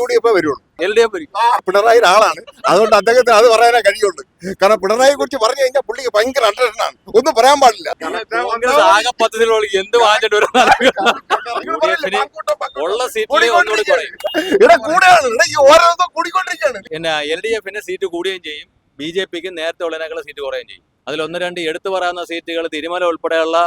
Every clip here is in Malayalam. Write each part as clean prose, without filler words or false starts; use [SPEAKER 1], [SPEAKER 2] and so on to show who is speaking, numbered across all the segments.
[SPEAKER 1] UDF വരുള്ളൂ.
[SPEAKER 2] LDF വരും.
[SPEAKER 1] പിണറായി ആളാണ്, അതുകൊണ്ട് അദ്ദേഹത്തിന് അത് പറയാനേ കഴിയുള്ളൂ. കാരണം പിണറായിയെ കുറിച്ച് പറഞ്ഞു കഴിഞ്ഞാൽ പുള്ളിക്ക് ഭയങ്കര അണ്ടർസ്റ്റാൻഡാണ്, ഒന്നും പറയാൻ പാടില്ല.
[SPEAKER 2] ആകെ പദ്ധതികൾ എന്ത് വാങ്ങിച്ചിട്ട് ഉള്ള സീറ്റിൽ ഒന്നുകൂടി കുറയും.
[SPEAKER 1] ഇവിടെ കൂടെയാണ്, ഓരോന്നും കൂടിക്കൊണ്ടിരിക്കുകയാണ്.
[SPEAKER 2] പിന്നെ LDF സീറ്റ് കൂടുകയും ചെയ്യും, BJP നേരത്തെ ഉള്ളതിനേക്കാൾ സീറ്റ് കുറയുകയും ചെയ്യും. അതിൽ ഒന്ന് രണ്ട് എടുത്തു പറയാവുന്ന സീറ്റുകൾ തിരുമല ഉൾപ്പെടെയുള്ള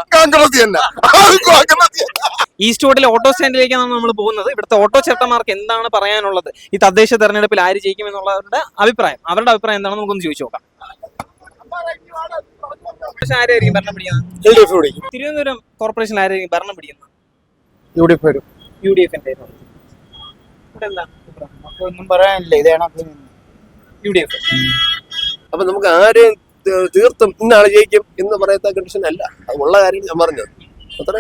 [SPEAKER 3] ഈസ്റ്റ് റോഡിലെ ഓട്ടോ സ്റ്റാൻഡിലേക്കാണ് നമ്മൾ പോകുന്നത്. ഇവിടുത്തെ ഓട്ടോ ചേട്ടന്മാർക്ക് എന്താണ് പറയാനുള്ളത്, ഈ തദ്ദേശ തെരഞ്ഞെടുപ്പിൽ ആര് ജയിക്കും എന്നുള്ളവരുടെ അഭിപ്രായം, അവരുടെ അഭിപ്രായം എന്താണെന്ന് നമുക്കൊന്ന് ചോദിച്ചു നോക്കാം. ആരായിരിക്കും ഭരണം പിടിക്കുന്നത്? തിരുവനന്തപുരം കോർപ്പറേഷൻ ആരായിരിക്കും ഭരണം പിടിക്കുന്നത്?
[SPEAKER 4] UDF വരും.
[SPEAKER 3] UDF-ന്റെ ഇവിടെ എന്താ
[SPEAKER 4] ഒന്നും പറയാനില്ല, ഇതാണ്
[SPEAKER 3] UDF.
[SPEAKER 5] അപ്പൊ നമുക്ക് ആരെയും തീർത്തും ഇന്നാളെ ജയിക്കും എന്ന് പറയത്ത കണ്ടീഷൻ അല്ല, അത് ഉള്ള കാര്യം ഞാൻ പറഞ്ഞത് അത്ര.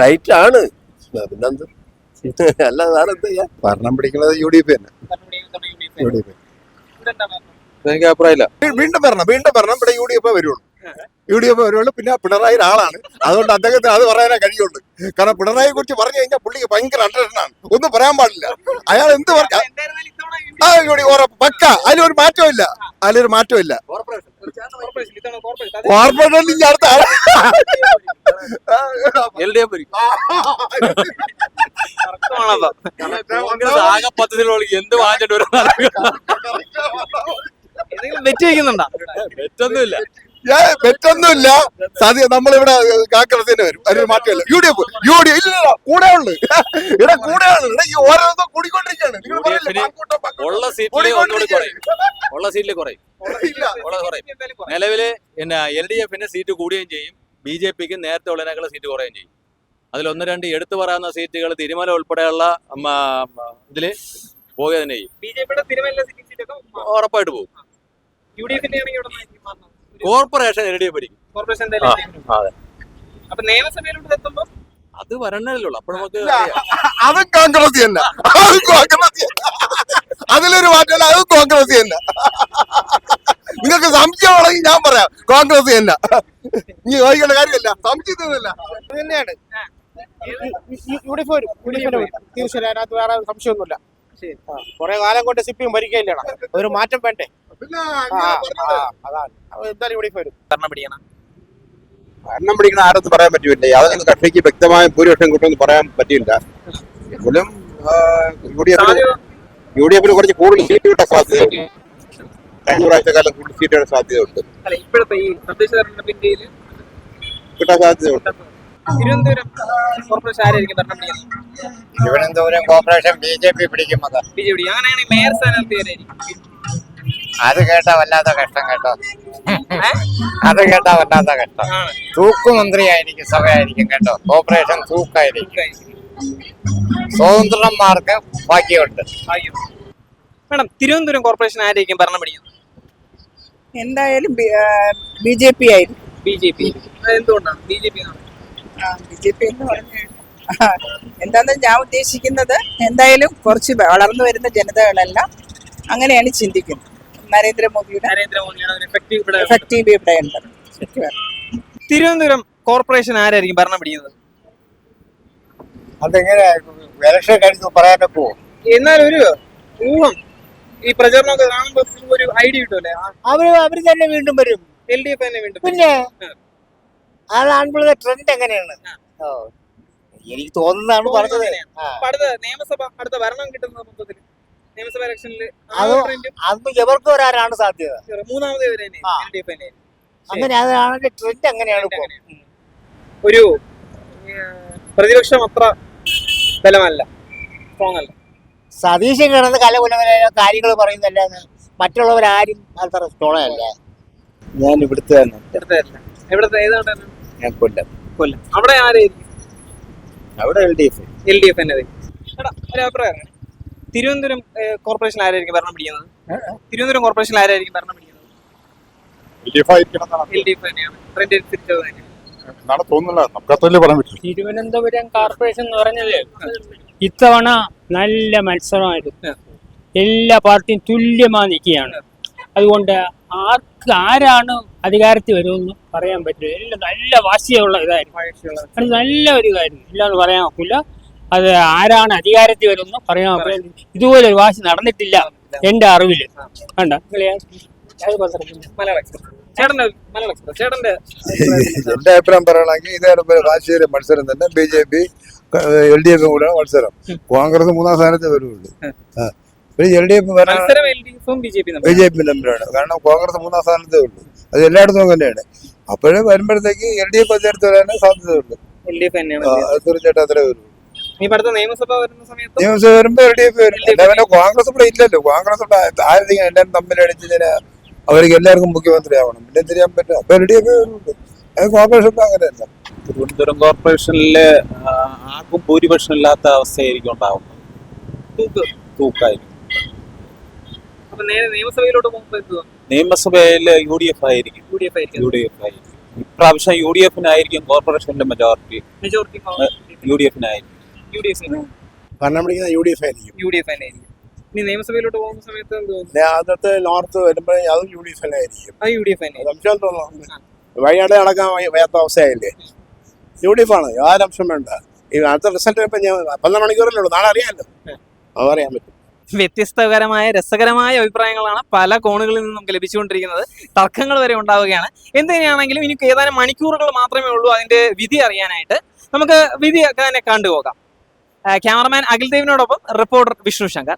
[SPEAKER 5] ടൈറ്റ് ആണ്, പിന്നെന്ത് അല്ലാതെ വേറെ എന്ത് ചെയ്യാ.
[SPEAKER 1] ഭരണം പിടിക്കുന്നത് UDF തന്നെ.
[SPEAKER 2] എനിക്ക് അഭിപ്രായമില്ല.
[SPEAKER 1] വീണ്ടും ഭരണം ഇവിടെ UDF വരുള്ളൂ. പിന്നെ പിണറായി ആളാണ്, അതുകൊണ്ട് അദ്ദേഹത്തിന് അത് പറയാനേ കഴിയുള്ളൂ. കാരണം പിണറായിയെ കുറിച്ച് പറഞ്ഞു കഴിഞ്ഞാൽ പുള്ളിക്ക് ഭയങ്കര അണ്ടർസ്റ്റാൻഡാണ്, ഒന്നും പറയാൻ പാടില്ല. അയാൾ എന്ത് പറഞ്ഞ പക്ക, അതിലൊരു മാറ്റമില്ല. കോർപ്പറേഷൻ അടുത്ത ആള്
[SPEAKER 2] LDF വരും. ആകെ പദ്ധതികൾ എന്ത് വാങ്ങിച്ചിട്ട്
[SPEAKER 3] വെറ്റ് വയ്ക്കുന്നുണ്ടോ?
[SPEAKER 1] വെറ്റൊന്നുമില്ല. സാധ്യത നമ്മളിവിടെ കാക്കറത്തിന് വരും, അതിനൊരു മാറ്റമില്ല. UDF ഇല്ല, കൂടെയുള്ളു. ഇവിടെ കൂടെയാണ്, ഓരോന്നും കൂടിക്കൊണ്ടിരിക്കുകയാണ്.
[SPEAKER 2] ഉള്ള സീറ്റിൽ ഒന്നുകൂടി കുറയും. നിലവില് LDF സീറ്റ് കൂടുകയും ചെയ്യും, BJP നേരത്തെ ഉള്ളതിനേക്കാൾ സീറ്റ് കുറയുകയും ചെയ്യും. അതിൽ ഒന്ന് രണ്ട് എടുത്തു പറയാവുന്ന സീറ്റുകൾ തിരുമല ഉൾപ്പെടെയുള്ള ഇതില് പോകുക തന്നെ ചെയ്യും. ഉറപ്പായിട്ട് പോകും. കോർപ്പറേഷൻ LDF ഭരിക്കും. അത് വരണല്ലോ, അപ്പൊ നമുക്ക്
[SPEAKER 1] അതും കോൺഗ്രസ് തന്നെ. അതിലൊരു മാറ്റമല്ല, അതും കോൺഗ്രസ് തന്നെ. നിങ്ങൾക്ക് സംശയമാണെങ്കിൽ ഞാൻ പറയാം, കോൺഗ്രസ് തന്നെ. നീ ചോദിക്കേണ്ട കാര്യമല്ല, സംശയത്തിനല്ല
[SPEAKER 4] തന്നെയാണ്. UDF വരും, തീർച്ചയായും. അതിനകത്ത് വേറെ സംശയമൊന്നുമില്ല. കുറെ കാലം കൊണ്ട് CPM ഭരിക്കില്ലാണ്, ഒരു മാറ്റം വേണ്ടേ? അതാണ് എന്തായാലും UDF വരും.
[SPEAKER 3] ഭരണം
[SPEAKER 6] പിടിക്കുന്ന ആരെന്ന് പറയാൻ പറ്റില്ല. യാതൊരു കക്ഷിക്ക് വ്യക്തമായ ഭൂരിപക്ഷം കിട്ടുമെന്ന് പറയാൻ പറ്റില്ല. എങ്കിലും UDF കുറച്ച് കൂടുതൽ സീറ്റ് കിട്ടാൻ സാധ്യതയുണ്ട്. കഴിഞ്ഞ പ്രാവശ്യക്കാലം കൂടുതൽ സീറ്റ് കിട്ടാൻ സാധ്യതയുണ്ട്. കിട്ടാൻ സാധ്യതയുണ്ട്.
[SPEAKER 3] തിരുവനന്തപുരം കോർപ്പറേഷൻ ആരായിരിക്കും ഭരണം പിടിക്കുന്നത്?
[SPEAKER 4] തിരുവനന്തപുരം കോർപ്പറേഷൻ BJP പിടിക്കും.
[SPEAKER 3] അങ്ങനെയാണെങ്കിൽ മേയർ സ്ഥാനാർത്ഥി ആരായിരിക്കും?
[SPEAKER 4] അത് കേട്ടാ വല്ലാത്ത കഷ്ടം കേട്ടോ. തൂക്കുമന്ത്രിയായിരിക്കും, സഭയായിരിക്കും കേട്ടോ. കോർപ്പറേഷൻ തൂക്കായിരിക്കും. സ്വതന്ത്രന്മാർക്ക് ഭാഗ്യമുണ്ട്.
[SPEAKER 3] മാഡം, തിരുവനന്തപുരം കോർപ്പറേഷൻ ആരായിരിക്കും ഭരണം പിടിക്കുന്നത്?
[SPEAKER 7] എന്തായാലും BJP ആയിരിക്കും.
[SPEAKER 3] BJP. എന്തുകൊണ്ടാണ് BJP?
[SPEAKER 7] BJP എന്ന് പറഞ്ഞു എന്താണെന്ന് ഞാൻ ഉദ്ദേശിക്കുന്നത്, എന്തായാലും കുറച്ച് വളർന്നു വരുന്ന ജനതകളെല്ലാം അങ്ങനെയാണ് ചിന്തിക്കുന്നത്. നരേന്ദ്രമോദിയുടെ എഫക്റ്റീവ് ഇവിടെ ഉണ്ട്.
[SPEAKER 3] തിരുവനന്തപുരം കോർപ്പറേഷൻ ആരായിരിക്കും ഭരണം പിടിക്കുന്നത്?
[SPEAKER 4] അതെങ്ങനെ ഇലക്ഷൻ കഴിഞ്ഞ് പറയാനൊക്കെ
[SPEAKER 3] എന്നാലും ഒരു ഊഹം, ഈ പ്രചരണമൊക്കെ കാണുമ്പോൾ ഒരു ഐഡിയ കിട്ടുമല്ലേ?
[SPEAKER 4] അവര് തന്നെ വീണ്ടും വരും.
[SPEAKER 3] LDF തന്നെ വീണ്ടും.
[SPEAKER 4] പിന്നെ അതാണുള്ള ട്രെൻഡ് എങ്ങനെയാണ് എനിക്ക് തോന്നുന്നതാണ് പറഞ്ഞത്.
[SPEAKER 3] അടുത്ത നിയമസഭ, അടുത്ത ഭരണം കിട്ടുന്ന മൊത്തത്തിൽ നിയമസഭ ഇലക്ഷനിൽ
[SPEAKER 4] അന്ന് എവർക്ക് വരാനാണ് സാധ്യത.
[SPEAKER 3] മൂന്നാമത് LDF തന്നെ.
[SPEAKER 4] അങ്ങനെ അതാണ് ട്രെൻഡ്. അങ്ങനെയാണ്
[SPEAKER 3] ഒരു പ്രതിപക്ഷം അത്ര ബലമല്ല, സ്ട്രോങ് അല്ല.
[SPEAKER 4] സതീശൻ കിടന്ന് കലകുലമായ കാര്യങ്ങൾ പറയുന്നല്ലാന്ന് മറ്റുള്ളവരാരും അത്ര സ്ട്രോങ് അല്ല. ഞാൻ ഇവിടുത്തെ ഞാൻ കൊല്ലം.
[SPEAKER 3] അവിടെ ആരായിരിക്കും?
[SPEAKER 4] അവിടെ LDF
[SPEAKER 3] തന്നെ. ഒരു അഭിപ്രായം, തിരുവനന്തപുരം കോർപ്പറേഷൻ ആരായിരിക്കും ഭരണം പിടിക്കുന്നത്? തിരുവനന്തപുരം കോർപ്പറേഷൻ ആരായിരിക്കും ഭരണം പിടിക്കുന്നത്? LDF തന്നെയാണ്. ട്രെൻഡ് അനുസരിച്ചത് തന്നെയാണ്.
[SPEAKER 8] തിരുവനന്തപുരം കോർപ്പറേഷൻ എന്ന് പറഞ്ഞത് ഇത്തവണ നല്ല മത്സരമായിരുന്നു. എല്ലാ പാർട്ടിയും തുല്യമായി നിൽക്കുകയാണ്. അതുകൊണ്ട് ആരാണ് അധികാരത്തിൽ വരുമെന്ന് പറയാൻ പറ്റില്ല. എല്ലാം നല്ല വാശിയുള്ള ഇതായിരുന്നു. അത് നല്ല ഒരു ഇതായിരുന്നു, ഇല്ലാന്ന് പറയാൻ ഒക്കില്ല. അത് ആരാണ് അധികാരത്തിൽ വരുമെന്ന് പറയാൻ ഇതുപോലെ ഒരു വാശി നടന്നിട്ടില്ല എന്റെ അറിവില്. കണ്ട
[SPEAKER 3] ചേട്ടന്റെ ചേട്ടന്റെ
[SPEAKER 1] എന്റെ അഭിപ്രായം പറയുകയാണെങ്കിൽ ഇതേ രാഷ്ട്രീയ മത്സരം തന്നെ BJP LDF കൂടെയാണ് മത്സരം. കോൺഗ്രസ് 3ാം സ്ഥാനത്ത് വരുള്ളൂ. LDF
[SPEAKER 3] മത്സരം LDF-ഉം BJP-യും തമ്മിൽ.
[SPEAKER 1] BJP തമ്മിലാണ്. കാരണം കോൺഗ്രസ് 3ാം സ്ഥാനത്തേ ഉള്ളൂ. അത് എല്ലായിടത്തും തന്നെയാണ്. അപ്പോഴേ വരുമ്പോഴത്തേക്ക് LDF അധികാരത്തിൽ വരാനേ സാധ്യതയുള്ളൂ.
[SPEAKER 3] LDF തന്നെയാണ്.
[SPEAKER 1] തീർച്ചയായിട്ടും അത്രേ വരുള്ളൂ.
[SPEAKER 3] ഇനി അടുത്ത നിയമസഭ വരുന്ന സമയത്ത്
[SPEAKER 1] നിയമസഭ വരുമ്പോ LDF വരും. പിന്നെ കോൺഗ്രസ് ഇവിടെ ഇല്ലല്ലോ. കോൺഗ്രസ് ആരെങ്കിലും എല്ലാവരും തമ്മിലടിച്ച് അവർക്ക് എല്ലാവർക്കും മുഖ്യമന്ത്രി ആവണം. പിന്നെ എന്ത് ചെയ്യാൻ പറ്റും? അപ്പൊ LDF വരുന്നുണ്ട്. അത് കോർപ്പറേഷൻ അങ്ങനെയല്ല.
[SPEAKER 9] തിരുവനന്തപുരം കോർപ്പറേഷനില് ആർക്കും ഭൂരിപക്ഷം ഇല്ലാത്ത അവസ്ഥയായിരിക്കും ഉണ്ടാവുന്നത്. തൂക്കായിരിക്കും.
[SPEAKER 3] അപ്പൊ നേരെ നിയമസഭയിലോട്ട് പോകുമ്പോ എന്തുവാ?
[SPEAKER 9] നിയമസഭയില് UDF ആയിരിക്കും.
[SPEAKER 3] UDF ആയിരിക്കും.
[SPEAKER 9] UDF ആയിരിക്കും. ഇപ്രാവശ്യം UDF-നായിരിക്കും കോർപ്പറേഷന്റെ മെജോറിറ്റി.
[SPEAKER 3] മെജോറിറ്റി
[SPEAKER 9] UDF-നായിരിക്കും.
[SPEAKER 1] ഭരണം പിടിക്കുന്ന UDF ആയിരിക്കും.
[SPEAKER 3] UDF തന്നെയായിരിക്കും. ഇനി നിയമസഭയിലോട്ട് പോകുന്ന സമയത്ത് എന്തുവാ?
[SPEAKER 1] ആദ്യത്തെ നോർത്ത് വരുമ്പോഴേ അതും UDF ആയിരിക്കും.
[SPEAKER 3] ആ UDF തന്നെ.
[SPEAKER 1] സംശയം തോന്നുന്നു. വഴിയാടെ അടക്കാൻ വയ്യാത്ത അവസ്ഥയായില്ലേ? UDF ആണ്. യാതൊരു അംശം വേണ്ട. ഈ അടുത്ത റിസൾട്ട് ഇപ്പൊ ഞാൻ 12 മണിക്കൂറല്ലേ ഉള്ളൂ. നാളെ അറിയാമല്ലോ. അതറിയാൻ പറ്റും.
[SPEAKER 3] വ്യത്യസ്തകരമായ രസകരമായ അഭിപ്രായങ്ങളാണ് പല കോണുകളിൽ നിന്നും നമുക്ക് ലഭിച്ചുകൊണ്ടിരിക്കുന്നത്. തർക്കങ്ങൾ വരെ ഉണ്ടാവുകയാണ്. എന്ത് തന്നെയാണെങ്കിലും ഇനി ഏതാനും മണിക്കൂറുകൾ മാത്രമേ ഉള്ളൂ അതിന്റെ വിധി അറിയാനായിട്ട്. നമുക്ക് വിധി തന്നെ കണ്ടുപോകാം. ക്യാമറമാൻ അഖിൽ ദേവിനോടൊപ്പം റിപ്പോർട്ടർ വിഷ്ണു ശങ്കർ.